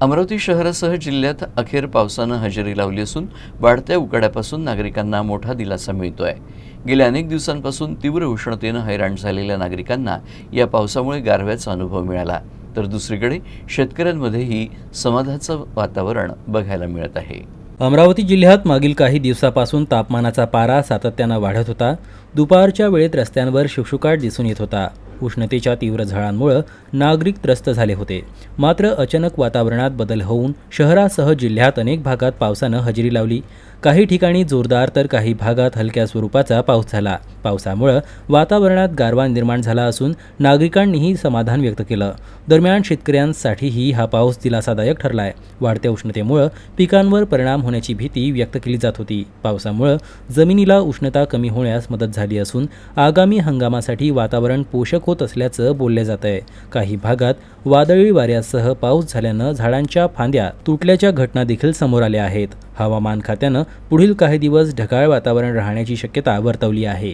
अमरावती शहरासह जिल्ह्यात अखेर पावसानं हजेरी लावली असून वाढत्या उकाड्यापासून नागरिकांना मोठा दिलासा मिळतोय। गेल्या अनेक दिवसांपासून तीव्र उष्णतेनं हैराण झालेल्या नागरिकांना या पावसामुळे गारव्याचा अनुभव मिळाला, तर दुसरीकडे शेतकऱ्यांमध्येही समाधानाचं वातावरण बघायला मिळत आहे। अमरावती जिल्ह्यात मागील काही दिवसापासून तापमानाचा पारा सातत्यानं वाढत होता। दुपारच्या वेळेत रस्त्यांवर शुकशुकाट दिसून येत होता। उष्णतेच्या तीव्र झळांमुळे नागरिक त्रस्त झाले होते। मात्र अचानक वातावरणात बदल होऊन शहरासह जिल्ह्यात अनेक भागात पावसानं हजेरी लावली। काही ठिकाणी जोरदार तर काही भागात हलक्या स्वरूपाचा पाऊस झाला। पावसामुळे वातावरणात गारवा निर्माण झाला असून नागरिकांनीही समाधान व्यक्त केलं। दरम्यान शेतकऱ्यांसाठीही हा पाऊस दिलासादायक ठरलाय। वाढत्या उष्णतेमुळे पिकांवर परिणाम होण्याची भीती व्यक्त केली जात होती। पावसामुळे जमिनीला उष्णता कमी होण्यास मदत झाली असून आगामी हंगामासाठी वातावरण पोषक होत असल्याचं बोलले जात आहे। काही भागात वादळी वाऱ्यासह पाऊस झाल्यानं झाडांच्या फांद्या तुटल्याच्या घटना देखील समोर आल्या आहेत। हवामान खात्यानं पुढील काही दिवस ढगाळ वातावरण राहण्याची शक्यता वर्तवली आहे।